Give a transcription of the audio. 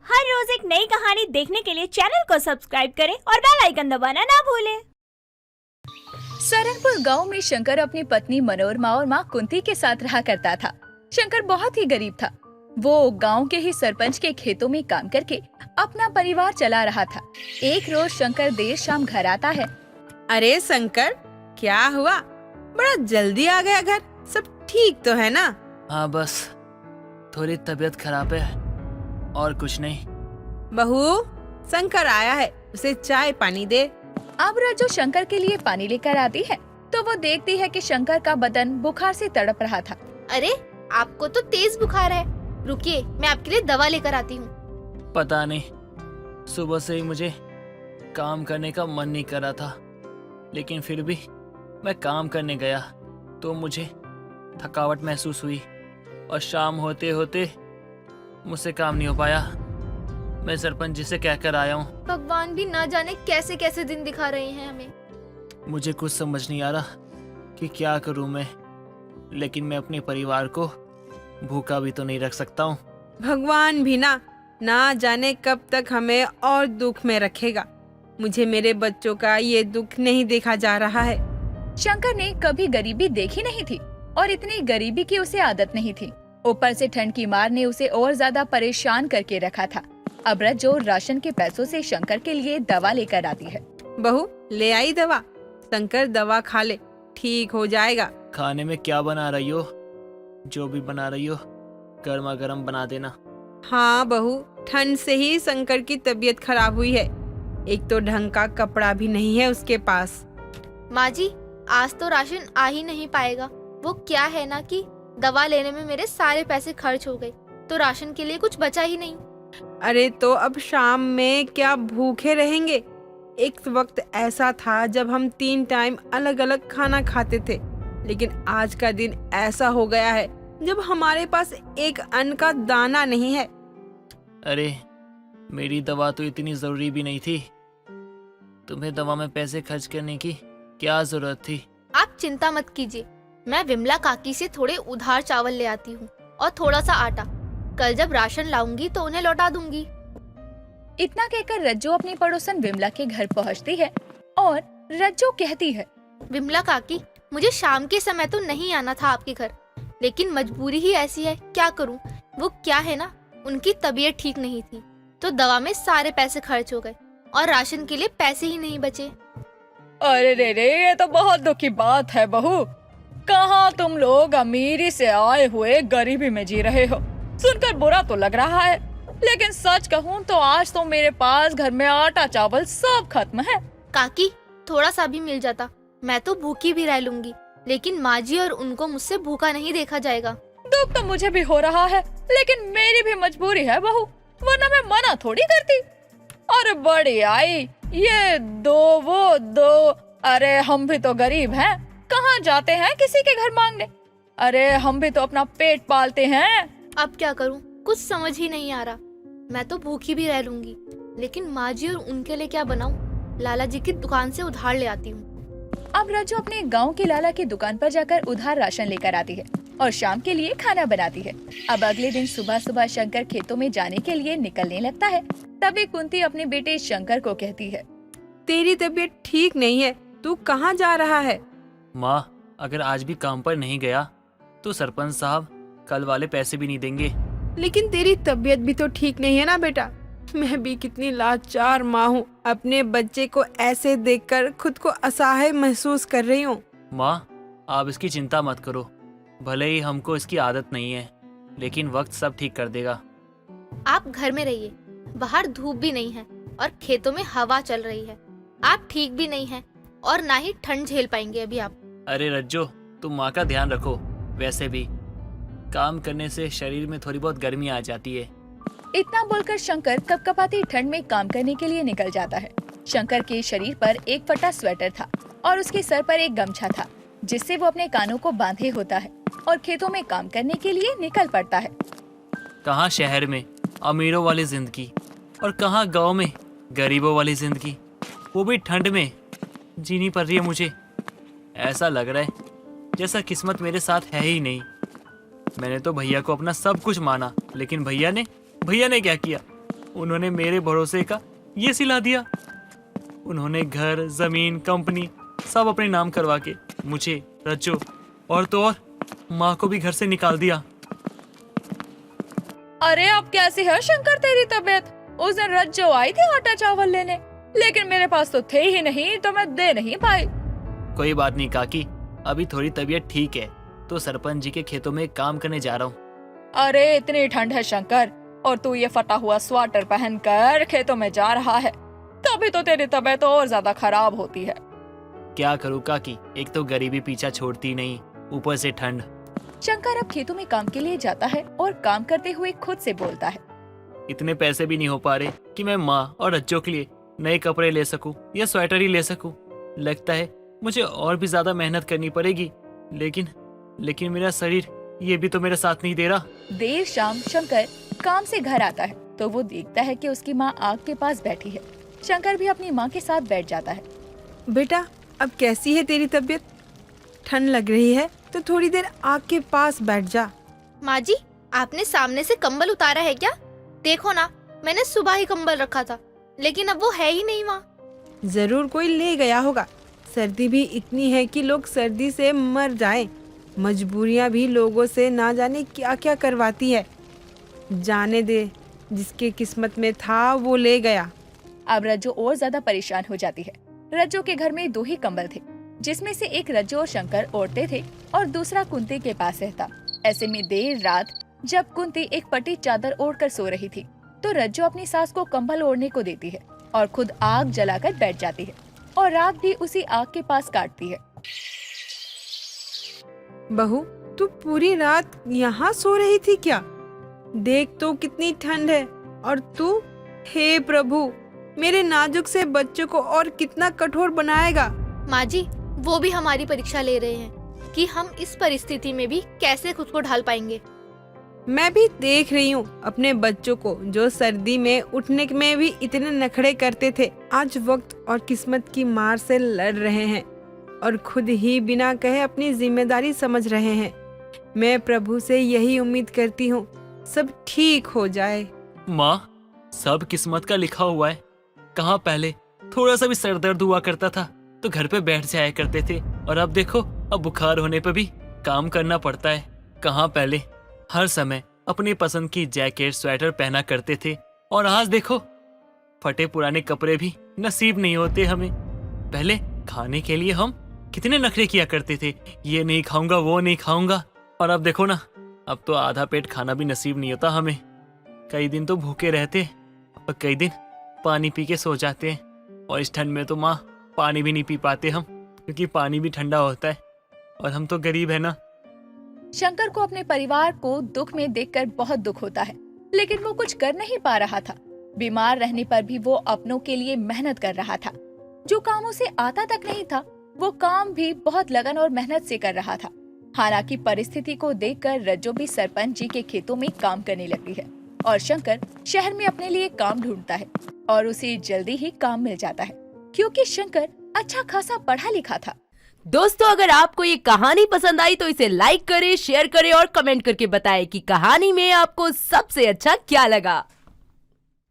हर रोज एक नई कहानी देखने के लिए चैनल को सब्सक्राइब करें और बेल आइकन दबाना ना भूलें। सरनपुर गांव में शंकर अपनी पत्नी मनोरमा और मां कुंती के साथ रहा करता था। शंकर बहुत ही गरीब था। वो गांव के ही सरपंच के खेतों में काम करके अपना परिवार चला रहा था। एक रोज शंकर देर शाम घर आता है। अरे शंकर, क्या हुआ? बड़ा जल्दी आ गया घर। सब ठीक तो है ना? हाँ, बस थोड़ी तबीयत खराब है और कुछ नहीं। बहू, शंकर आया है, उसे चाय पानी दे। अब रज्जू शंकर के लिए पानी लेकर आती है तो वो देखती है कि शंकर का बदन बुखार से तड़प रहा था। अरे, आपको तो तेज बुखार है। रुकिए, मैं आपके लिए दवा लेकर आती हूँ। पता नहीं, सुबह से ही मुझे काम करने का मन नहीं कर रहा था, लेकिन फिर भी मैं काम करने गया तो मुझे थकावट महसूस हुई और शाम होते होते मुझसे काम नहीं हो पाया। मैं सरपंच जी से कहकर आया हूँ। भगवान भी ना जाने कैसे कैसे दिन दिखा रहे हैं हमें। मुझे कुछ समझ नहीं आ रहा कि क्या करूँ मैं, लेकिन मैं अपने परिवार को भूखा भी तो नहीं रख सकता हूँ। भगवान भी ना जाने कब तक हमें और दुख में रखेगा। मुझे मेरे बच्चों का ये दुख नहीं देखा जा रहा है। शंकर ने कभी गरीबी देखी नहीं थी और इतनी गरीबी की उसे आदत नहीं थी। ऊपर से ठंड की मार ने उसे और ज्यादा परेशान करके रखा था। अब रज्जू राशन के पैसों से शंकर के लिए दवा लेकर आती है। बहू, ले आई दवा। शंकर दवा खा ले, ठीक हो जाएगा। खाने में क्या बना रही हो? जो भी बना रही हो गर्मा गर्म बना देना। हाँ बहू, ठंड से ही शंकर की तबीयत खराब हुई है। एक तो ढंग का कपड़ा भी नहीं है उसके पास। माँ जी, आज तो राशन आ ही नहीं पाएगा। वो क्या है ना कि दवा लेने में मेरे सारे पैसे खर्च हो गए, तो राशन के लिए कुछ बचा ही नहीं। अरे तो अब शाम में क्या भूखे रहेंगे? एक वक्त ऐसा था जब हम 3 टाइम अलग अलग खाना खाते थे, लेकिन आज का दिन ऐसा हो गया है जब हमारे पास एक अन्न का दाना नहीं है। अरे, मेरी दवा तो इतनी जरूरी भी नहीं थी। तुम्हें दवा में पैसे खर्च करने की क्या जरूरत थी? आप चिंता मत कीजिए, मैं विमला काकी से थोड़े उधार चावल ले आती हूँ और थोड़ा सा आटा। कल जब राशन लाऊंगी तो उन्हें लौटा दूंगी। इतना कहकर रज्जू अपनी पड़ोसन विमला के घर पहुंचती है और रज्जू कहती है, विमला काकी, मुझे शाम के समय तो नहीं आना था आपके घर, लेकिन मजबूरी ही ऐसी है, क्या करूं। वो क्या है ना, उनकी तबीयत ठीक नहीं थी तो दवा में सारे पैसे खर्च हो गए और राशन के लिए पैसे ही नहीं बचे। अरे रे, ये तो बहुत दुख की बात है बहू। कहाँ तुम लोग अमीरी से आए हुए गरीबी में जी रहे हो। सुनकर बुरा तो लग रहा है, लेकिन सच कहूँ तो आज तो मेरे पास घर में आटा चावल सब खत्म है। काकी, थोड़ा सा भी मिल जाता, मैं तो भूखी भी रह लूंगी, लेकिन माँ जी और उनको मुझसे भूखा नहीं देखा जाएगा। दुख तो मुझे भी हो रहा है, लेकिन मेरी भी मजबूरी है बहू, वरना मैं मना थोड़ी करती। अरे बड़ी आई, ये दो वो दो। अरे हम भी तो गरीब हैं, कहाँ जाते हैं किसी के घर मांगने। अरे हम भी तो अपना पेट पालते हैं। अब क्या करूं, कुछ समझ ही नहीं आ रहा। मैं तो भूखी भी रह लूंगी, लेकिन माँ जी और उनके लिए क्या बनाऊं? लाला जी की दुकान से उधार ले आती हूँ। अब रज्जू अपने गांव के लाला की दुकान पर जाकर उधार राशन लेकर आती है और शाम के लिए खाना बनाती है। अब अगले दिन सुबह सुबह शंकर खेतों में जाने के लिए निकलने लगता है। तभी कुंती अपने बेटे शंकर को कहती है, तेरी तबीयत ठीक नहीं है, तू कहाँ जा रहा है? माँ, अगर आज भी काम पर नहीं गया तो सरपंच साहब कल वाले पैसे भी नहीं देंगे। लेकिन तेरी तबीयत भी तो ठीक नहीं है ना बेटा। मैं भी कितनी लाचार माँ हूँ, अपने बच्चे को ऐसे देखकर खुद को असहाय महसूस कर रही हूँ। माँ, आप इसकी चिंता मत करो। भले ही हमको इसकी आदत नहीं है, लेकिन वक्त सब ठीक कर देगा। आप घर में रहिए, बाहर धूप भी नहीं है और खेतों में हवा चल रही है। आप ठीक भी नहीं है और ना ही ठंड झेल पाएंगे अभी आप। अरे रज्जो, तुम माँ का ध्यान रखो। वैसे भी काम करने से शरीर में थोड़ी बहुत गर्मी आ जाती है। इतना बोलकर शंकर कपकपाती ठंड में काम करने के लिए निकल जाता है। शंकर के शरीर पर एक फटा स्वेटर था और उसके सर पर एक गमछा था, जिससे वो अपने कानों को बांधे होता है और खेतों में काम करने के लिए निकल पड़ता है। कहाँ शहर में अमीरों वाली जिंदगी और कहाँ गांव में गरीबों वाली जिंदगी, वो भी ठंड में जीनी पड़ रही है मुझे। ऐसा लग रहा है जैसा किस्मत मेरे साथ है ही नहीं। मैंने तो भैया को अपना सब कुछ माना, लेकिन भैया ने क्या किया? उन्होंने मेरे भरोसे का ये सिला दिया। उन्होंने घर, जमीन, कंपनी सब अपने नाम करवा के मुझे, रज्जो और तो और माँ को भी घर से निकाल दिया। अरे अब कैसी है शंकर तेरी तबीयत? उस दिन रज्जो आई थी आटा चावल लेने, लेकिन मेरे पास तो थे ही नहीं, तो मैं दे नहीं पाई। कोई बात नहीं काकी, अभी थोड़ी तबीयत ठीक है तो सरपंच जी के खेतों में काम करने जा रहा हूँ। अरे इतनी ठंड है शंकर, और तू ये फटा हुआ स्वेटर पहनकर खेतों में जा रहा है, तभी तो तेरी तबीयत और ज्यादा खराब होती है। क्या करूँ काकी, एक तो गरीबी पीछा छोड़ती नहीं, ऊपर से ठंड। शंकर अब खेतों में काम के लिए जाता है और काम करते हुए खुद से बोलता है, इतने पैसे भी नहीं हो पा रहे कि मैं माँ और बच्चों के लिए नए कपड़े ले सकूं या स्वेटर ही ले सकूं। लगता है मुझे और भी ज्यादा मेहनत करनी पड़ेगी, लेकिन मेरा शरीर ये भी तो मेरा साथ नहीं दे रहा। देर शाम शंकर काम से घर आता है तो वो देखता है कि उसकी माँ आग के पास बैठी है। शंकर भी अपनी माँ के साथ बैठ जाता है। बेटा, अब कैसी है तेरी तबीयत? ठंड लग रही है तो थोड़ी देर आग के पास बैठ जा। माँ जी, आपने सामने से कंबल उतारा है क्या? देखो ना, मैंने सुबह ही कंबल रखा था, लेकिन अब वो है ही नहीं वहाँ। जरूर कोई ले गया होगा। सर्दी भी इतनी है कि लोग सर्दी से मर जाएं। मजबूरियां भी लोगों से ना जाने क्या क्या करवाती है। जाने दे, जिसके किस्मत में था वो ले गया। अब रज्जो और ज्यादा परेशान हो जाती है। रज्जो के घर में 2 ही कंबल थे, जिसमें से एक रज्जो और शंकर ओढ़ते थे और दूसरा कुंती के पास रहता। ऐसे में देर रात जब कुंती एक पटी चादर ओढ़कर सो रही थी, तो रज्जो अपनी सास को कंबल ओढ़ने को देती है और खुद आग जलाकर बैठ जाती है और रात भी उसी आग के पास काटती है। बहू, तू पूरी रात यहाँ सो रही थी क्या? देख तो कितनी ठंड है, और तू, हे प्रभु, मेरे नाजुक से बच्चों को और कितना कठोर बनाएगा। माँ जी, वो भी हमारी परीक्षा ले रहे हैं कि हम इस परिस्थिति में भी कैसे खुद को ढाल पाएंगे। मैं भी देख रही हूँ अपने बच्चों को, जो सर्दी में उठने में भी इतने नखरे करते थे, आज वक्त और किस्मत की मार से लड़ रहे हैं और खुद ही बिना कहे अपनी जिम्मेदारी समझ रहे हैं। मैं प्रभु से यही उम्मीद करती हूँ सब ठीक हो जाए। माँ, सब किस्मत का लिखा हुआ है। कहाँ पहले थोड़ा सा भी सर दर्द हुआ करता था तो घर पे बैठ जाया करते थे, और अब देखो, अब बुखार होने पर भी काम करना पड़ता है। कहाँ पहले हर समय अपनी पसंद की जैकेट, स्वेटर पहना करते थे, और आज देखो, फटे पुराने कपड़े भी नसीब नहीं होते हमें। पहले खाने के लिए हम कितने नखरे किया करते थे, ये नहीं खाऊंगा, वो नहीं खाऊंगा, और अब देखो ना, अब तो आधा पेट खाना भी नसीब नहीं होता हमें। कई दिन तो भूखे रहते और कई दिन पानी पी के सो जाते हैं, और इस ठंड में तो माँ पानी भी नहीं पी पाते हम, क्योंकि पानी भी ठंडा होता है, और हम तो गरीब है ना। शंकर को अपने परिवार को दुख में देखकर बहुत दुख होता है, लेकिन वो कुछ कर नहीं पा रहा था। बीमार रहने पर भी वो अपनों के लिए मेहनत कर रहा था। जो काम उसे आता तक नहीं था, वो काम भी बहुत लगन और मेहनत से कर रहा था। हालांकि परिस्थिति को देखकर रज्जो भी सरपंच जी के खेतों में काम करने लगती है, और शंकर शहर में अपने लिए काम ढूंढता है, और उसे जल्दी ही काम मिल जाता है, क्योंकि शंकर अच्छा खासा पढ़ा लिखा था। दोस्तों, अगर आपको ये कहानी पसंद आई तो इसे लाइक करें, शेयर करें और कमेंट करके बताएं कि कहानी में आपको सबसे अच्छा क्या लगा।